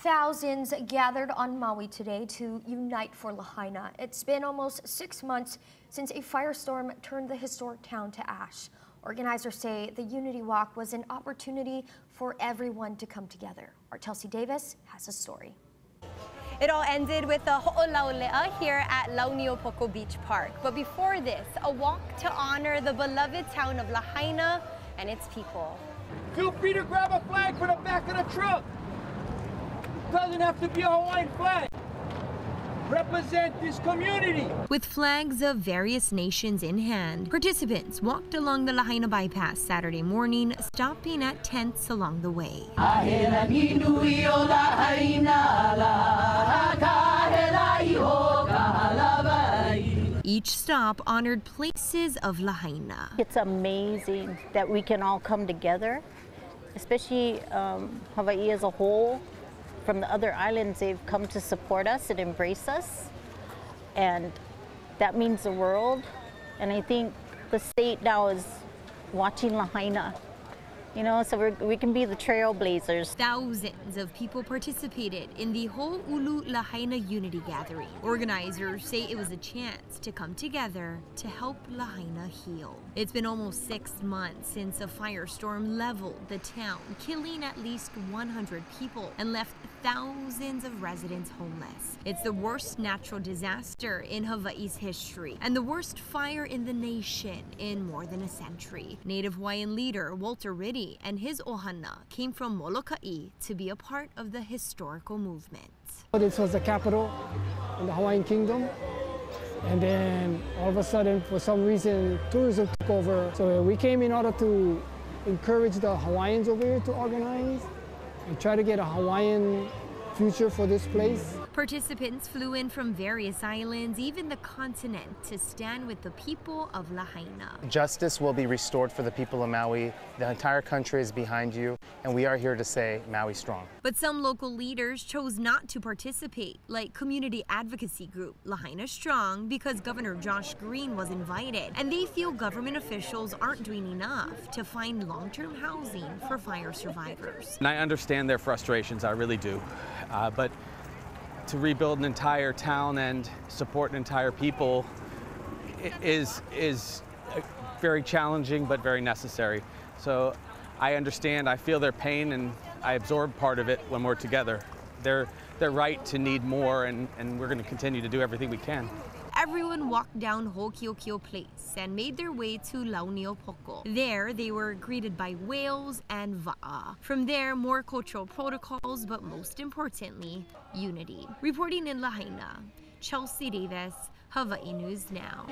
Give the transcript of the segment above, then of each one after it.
Thousands gathered on Maui today to unite for Lahaina. It's been almost 6 months since a firestorm turned the historic town to ash. Organizers say the Unity Walk was an opportunity for everyone to come together. Our Chelsea Davis has a story. It all ended with a ho'olaulea here at Launiopoko Beach Park. But before this, a walk to honor the beloved town of Lahaina and its people. Feel free to grab a flag from the back of the truck. Doesn't have to be a Hawaiian flag. Represent this community. With flags of various nations in hand, participants walked along the Lahaina bypass Saturday morning, stopping at tents along the way. Each stop honored places of Lahaina. It's amazing that we can all come together, especially Hawaii as a whole. From the other islands, they've come to support us and embrace us, and that means the world. And I think the state now is watching Lahaina, so we can be the trailblazers. Thousands of people participated in the Ho'ulu Lahaina Unity Gathering. Organizers say it was a chance to come together to help Lahaina heal. It's been almost 6 months since a firestorm leveled the town, killing at least 100 people and left thousands of residents homeless. It's the worst natural disaster in Hawaii's history and the worst fire in the nation in more than a century. Native Hawaiian leader Walter Riddy and his ohana came from Molokai to be a part of the historical movement. This was the capital in the Hawaiian Kingdom, and then all of a sudden, for some reason, tourism took over. So we came in order to encourage the Hawaiians over here to organize and try to get a Hawaiian future for this place. Participants flew in from various islands, even the continent, to stand with the people of Lahaina. Justice will be restored for the people of Maui. The entire country is behind you, and we are here to say Maui strong. But some local leaders chose not to participate, like community advocacy group Lahaina Strong, because Governor Josh Green was invited, and they feel government officials aren't doing enough to find long-term housing for fire survivors. And I understand their frustrations, I really do, but to rebuild an entire town and support an entire people is very challenging but very necessary. So I understand, I feel their pain, and I absorb part of it when we're together. They're right to need more, and we're going to continue to do everything we can. Everyone walked down Ho'okiokio Place and made their way to Launiopoko. There, they were greeted by whales and va'a. From there, more cultural protocols, but most importantly, unity. Reporting in Lahaina, Chelsea Davis, Hawaii News Now.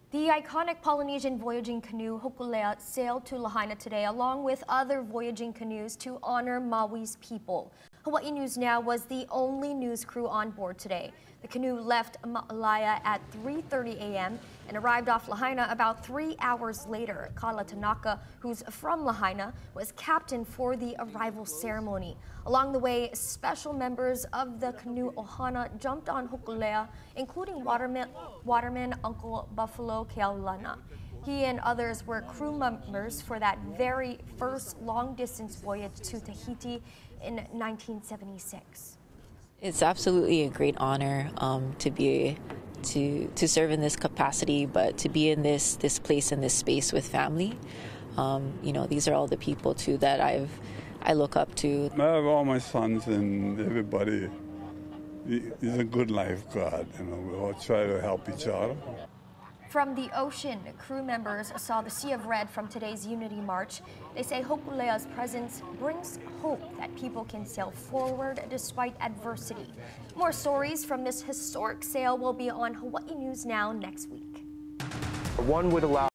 The iconic Polynesian voyaging canoe Hokulea sailed to Lahaina today, along with other voyaging canoes, to honor Maui's people. Hawaii News Now was the only news crew on board today. The canoe left Ma'alaya at 3:30 a.m. and arrived off Lahaina about 3 hours later. Kala Tanaka, who's from Lahaina, was captain for the arrival ceremony. Along the way, special members of the canoe ohana jumped on Hokulea, including waterman Uncle Buffalo Keaulana. He and others were crew members for that very first long-distance voyage to Tahiti in 1976. It's absolutely a great honor to serve in this capacity, but to be in this place and this space with family. These are all the people too that I look up to. I have all my sons and everybody. He's a good lifeguard. We all try to help each other. From the ocean, crew members saw the Sea of Red from today's Unity March. They say Hokulea's presence brings hope that people can sail forward despite adversity. More stories from this historic sail will be on Hawaii News Now next week. One would allow